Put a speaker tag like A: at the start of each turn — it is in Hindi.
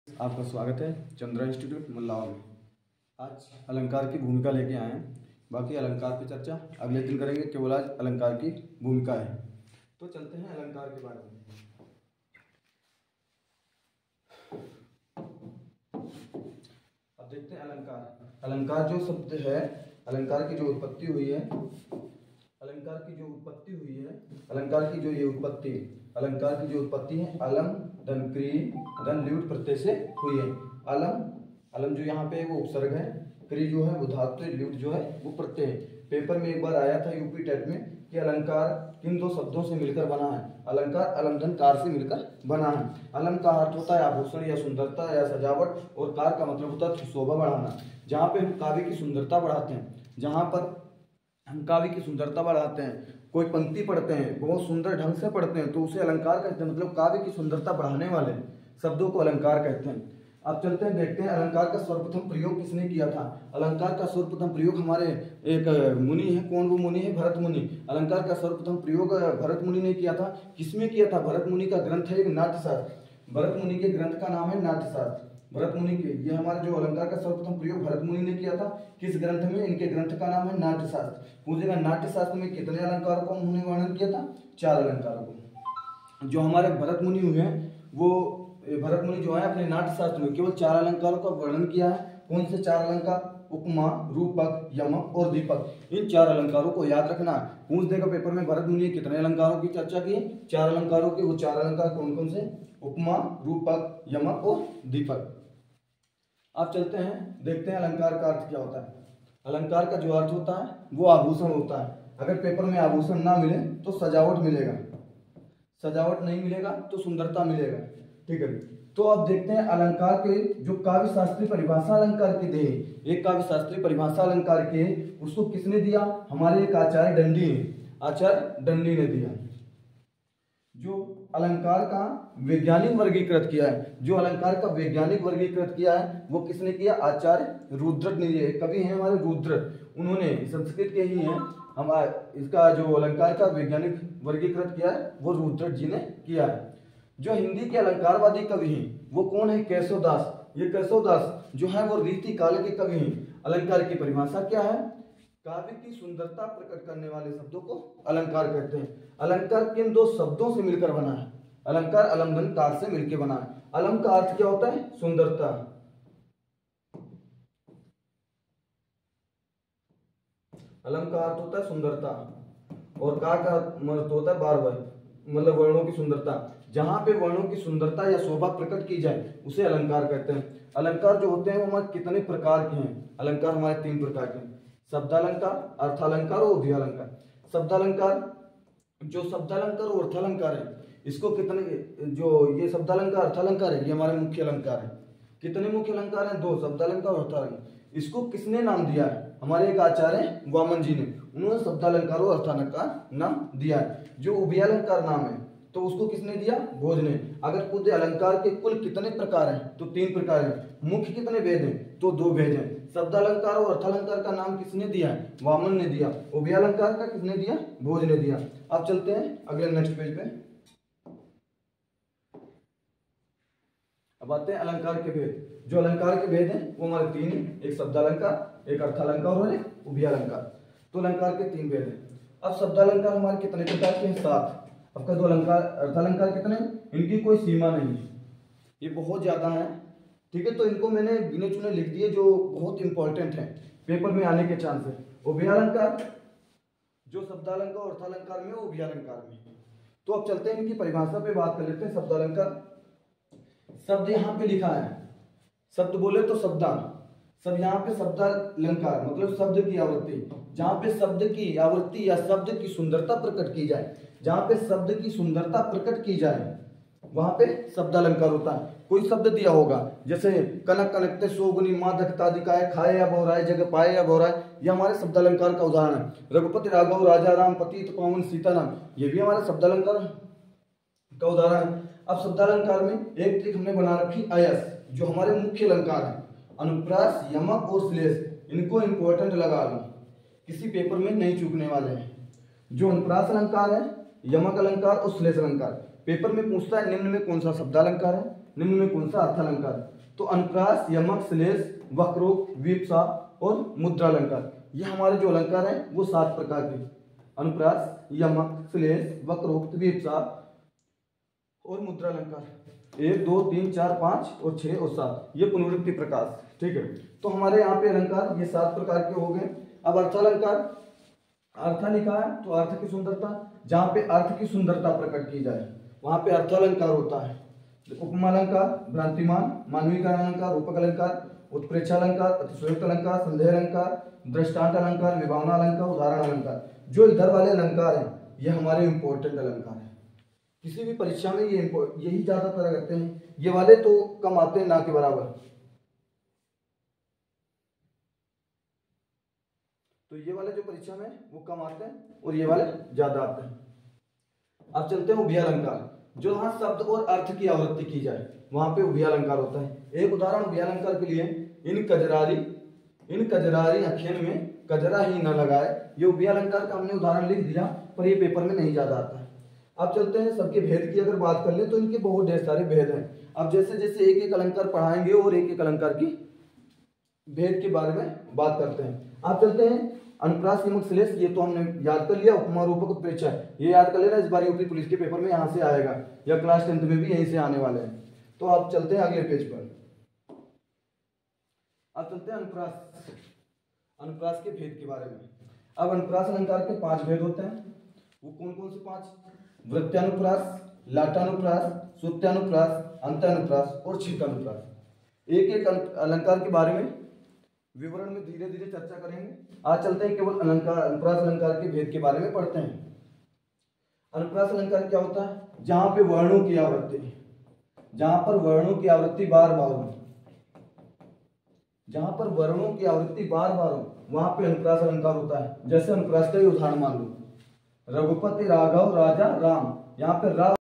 A: आपका स्वागत है चंद्रा इंस्टीट्यूट मल्लावा में। आज अलंकार की भूमिका लेके आए हैं। बाकी अलंकार की चर्चा अगले दिन करेंगे, केवल आज अलंकार की भूमिका है। तो चलते हैं अलंकार के बारे में। अब देखते हैं अलंकार। अलंकार जो शब्द है, अलंकार की जो उत्पत्ति हुई है, अलंकार की जो उत्पत्ति हुई है, अलंकार की जो ये उत्पत्ति, अलंकार की जो उत्पत्ति है अलम धन क्री धन ल्यूट प्रत्यय से हुई है। अलम, अलम जो यहाँ पे है वो उपसर्ग है, क्री जो है वो धातु, ल्यूट जो है वो प्रत्यय है। पेपर में एक बार आया था यूपी टेट में कि अलंकार किन दो शब्दों से मिलकर बना है। अलंकार अलम धन कार से मिलकर बना है। अलम का अर्थ होता है आभूषण या सुंदरता या सजावट, और कार का मतलब होता है शोभा बढ़ाना। जहाँ पे हम काव्य की सुंदरता बढ़ाते हैं, जहाँ पर हम काव्य की सुंदरता बढ़ाते हैं, कोई पंक्ति पढ़ते हैं, बहुत सुंदर ढंग से पढ़ते हैं, तो उसे अलंकार कहते हैं। मतलब काव्य की सुंदरता बढ़ाने वाले शब्दों को अलंकार कहते हैं। अब चलते हैं, देखते हैं अलंकार का सर्वप्रथम प्रयोग किसने किया था। अलंकार का सर्वप्रथम प्रयोग हमारे एक मुनि है। कौन वो मुनि है? भरत मुनि। अलंकार का सर्वप्रथम प्रयोग भरत मुनि ने किया था। किसमें किया था? भरत मुनि का ग्रंथ है एक नाट्यशास्त्र। भरत मुनि के ग्रंथ का नाम है नाट्यशास्त्र। भरत मुनि के, ये हमारे जो अलंकार का सर्वप्रथम प्रयोग भरत मुनि ने किया था। किस ग्रंथ में? इनके ग्रंथ का नाम है नाट्यशास्त्र। पूछेगा नाट्यशास्त्र में कितने अलंकारों का उन्होंने वर्णन किया था? 4 अलंकारों को। जो हमारे भरत मुनि हुए हैं, वो भरत मुनि जो है अपने नाट्यशास्त्र में केवल 4 अलंकारों का वर्णन किया है। कौन से 4 अलंकार? उपमा, रूपक, यमक और दीपक। इन 4 अलंकारों को याद रखना। पूछ देगा पेपर में भरत मुनि ने कितने अलंकारों की चर्चा की? 4 अलंकारों की। वो 4 अलंकार कौन कौन से? उपमा, रूपक, यमक और दीपक। अब चलते हैं, देखते हैं अलंकार का अर्थ क्या होता है। अलंकार का जो अर्थ होता है वो आभूषण होता है। अगर पेपर में आभूषण ना मिले तो सजावट मिलेगा, सजावट नहीं मिलेगा तो सुंदरता मिलेगा। ठीक है, तो अब देखते हैं अलंकार के जो काव्य शास्त्रीय परिभाषा अलंकार की दी। एक काव्य शास्त्रीय परिभाषा अलंकार के, उसको किसने दिया? हमारे एक आचार्य दंडी ने, आचार्य दंडी ने दिया। जो अलंकार का वैज्ञानिक वर्गीकृत किया है, जो अलंकार का वैज्ञानिक वर्गीकृत किया है वो किसने किया? आचार्य रुद्रट ने। कवि हैं हमारे रुद्रट, उन्होंने संस्कृत के ही हैं। हम इसका जो अलंकार का वैज्ञानिक वर्गीकृत किया है वो रुद्रट जी ने किया है। जो हिंदी के अलंकारवादी कवि हैं वो कौन है? केशवदास। ये केशवदास जो है वो रीति काल के कवि हैं। अलंकार की परिभाषा क्या है? काव्य की सुंदरता प्रकट करने वाले शब्दों को अलंकार कहते हैं। अलंकार किन 2 शब्दों से मिलकर बना है? अलंकार अलम धन कार से मिलकर बना है। अलम का अर्थ क्या होता है? सुंदरता। अलम का अर्थ होता है सुंदरता, और कार का अर्थ होता है बार बार, मतलब वर्णों की सुंदरता। जहां पे वर्णों की सुंदरता या शोभा प्रकट की जाए उसे अलंकार कहते हैं। अलंकार जो होते हैं वो हमारे कितने प्रकार के हैं? अलंकार हमारे 3 प्रकार के हैं, शब्दालंकार, अर्थालंकार और उभयालंकार। शब्दालंकार, जो शब्दालंकार और अर्थालंकार है, इसको कितने, जो ये शब्दालंकार अर्थालंकार है, ये हमारे मुख्य अलंकार है। कितने मुख्य अलंकार हैं? 2, शब्दालंकार और अर्थालंकार। इसको किसने नाम दिया है? हमारे एक आचार्य वामन जी ने, उन्होंने शब्दालंकार और अर्थालंकार नाम दिया है। जो उभयालंकार नाम है तो उसको किसने दिया? भोज ने। अगर खुद अलंकार के कुल कितने प्रकार हैं? तो 3 प्रकार हैं। मुख्य कितने भेद हैं? तो 2 भेद हैं। शब्दालंकार और अर्थालंकार का नाम किसने दिया है? वामन ने दिया। उभयालंकार का किसने दिया? भोज ने दिया। अब चलते हैं अगले नेक्स्ट पेज पे। अब आते हैं अलंकार के भेद। जो अलंकार के भेद हैं वो हमारे 3 हैं, एक शब्दालंकार, एक अर्थालंकार और एक उभयालंकार। तो अलंकार के 3 भेद हैं। अब शब्दालंकार हमारे कितने प्रकार के हैं? 7। आपका 2 अलंकार, अर्थालंकार कितने? इनकी कोई सीमा नहीं है, ये बहुत ज्यादा है। ठीक है, तो इनको मैंने गिने चुने लिख दिए जो बहुत इंपॉर्टेंट है, पेपर में आने के चांस है। उभयालंकार जो शब्दालंकार और अर्थालंकार में, उभयालंकार में। तो अब चलते हैं इनकी परिभाषा पे बात कर लेते हैं। शब्दालंकार, शब्द यहाँ पे लिखा है, शब्द बोले तो शब्दांश। सब यहाँ पे शब्दालंकार मतलब शब्द की आवृत्ति, जहाँ पे शब्द की आवृत्ति या शब्द की सुंदरता प्रकट की जाए, जहाँ पे शब्द की सुंदरता प्रकट की जाए वहां पे शब्दालंकार होता है। कोई शब्द दिया होगा जैसे कनक कनकते सोगुनी माँ दक्षतादिकाय, खाए या बहुराय जग पाए या बहुराय, ये हमारे शब्दालंकार का उदाहरण है। रघुपति राघव राजा राम पतित पावन सीताराम, ये भी हमारे शब्दालंकार का उदाहरण है। अब शब्दालंकार में एक ट्रिक हमने बना रखी, अयस, जो हमारे मुख्य अलंकार है। अनुप्रास, यमक और श्लेष, इनको इंपॉर्टेंट लगा लो, किसी पेपर में नहीं चूकने वाले हैं। जो अनुप्रास अलंकार है, यमक अलंकार और श्लेष अलंकार, पेपर में पूछता है निम्न में कौन सा शब्दालंकार है? निम्न में कौन सा अर्थालंकार? तो अनुप्रास, यमक, श्लेष, वक्रोक्त, वीपसा और मुद्रालंकार, ये हमारे जो अलंकार हैं वो 7 प्रकार के। अनुप्रास, यमक, श्लेष, वक्रोक्त, वीपसा और मुद्रालंकार, 1 2 3 4 5 और 6 और 7, ये पुनरुक्ति प्रकाश। ठीक है, तो हमारे यहाँ पे अलंकार ये 7 प्रकार के हो गए। अब अर्थालंकार, अर्थ लिखा है तो अर्थ की सुंदरता, जहाँ पे अर्थ की सुंदरता प्रकट की जाए वहां पे अर्थालंकार होता है। उपमा अलंकार, भ्रांतिमान, मानवीकरण अलंकार, रूपक अलंकार, उत्प्रेक्षालंकार, अतिशयोक्त अलंकार, संदेह अलंकार, दृष्टांत अलंकार, विभावना अलंकार, उदाहरण अलंकार। जो इधर वाले अलंकार हैं ये हमारे इंपॉर्टेंट अलंकार हैं, किसी भी परीक्षा में ये यही ज्यादातर करते हैं, ये वाले तो कम आते हैं ना के बराबर। तो ये वाले जो परीक्षा में वो कम आते हैं और ये वाले ज्यादा आते हैं। अब चलते हैं उभयालंकार, जो वहां शब्द और अर्थ की आवृत्ति की जाए वहां पे उभयालंकार होता है। एक उदाहरण उभयालंकार के लिए, इन कजरारी अखियन में कजरा ही न लगाए, ये उभयालंकार का हमने उदाहरण लिख दिया पर ये पेपर में नहीं ज्यादा आता है। अब चलते हैं सबके भेद की अगर बात कर ले तो इनके बहुत ढेर सारे भेद हैं। अब जैसे जैसे एक एक अलंकार पढ़ाएंगे और एक एक अलंकार की भेद के बारे में बात करते हैं। आप चलते हैं अनुप्रास, यमक, श्लेष, ये तो हमने याद कर लिया। उपमा, रूपक, उत्प्रेक्षा ये याद कर लेना, इस बार यूपी पुलिस के पेपर में यहाँ से आएगा या क्लास 10th में भी यहीं से आने वाले हैं। तो आप चलते हैं अगले पेज पर। अब चलते हैं अनुप्रास के भेद के बारे में। अब अनुप्रास अलंकार के 5 भेद होते हैं। वो कौन कौन से 5? वृत्तानुप्रास, लाटानुप्रास, सुत्यानुप्रास, अंत्यानुप्रास और छित्तानुप्रास। एक एक अलंकार के बारे में विवरण में धीरे धीरे चर्चा करेंगे। आज चलते हैं केवल अनुप्रास अलंकार के भेद के बारे में पढ़ते हैं। अनुप्रास अलंकार क्या होता है? जहां पे वर्णों की आवृत्ति, जहां पर वर्णों की आवृत्ति बार बार हो, जहां पर वर्णों की आवृत्ति बार बार हो वहां पे अनुप्रास अलंकार होता है। जैसे अनुप्रास का ही उदाहरण मान लो, रघुपति राघव राजा राम, यहाँ पे रा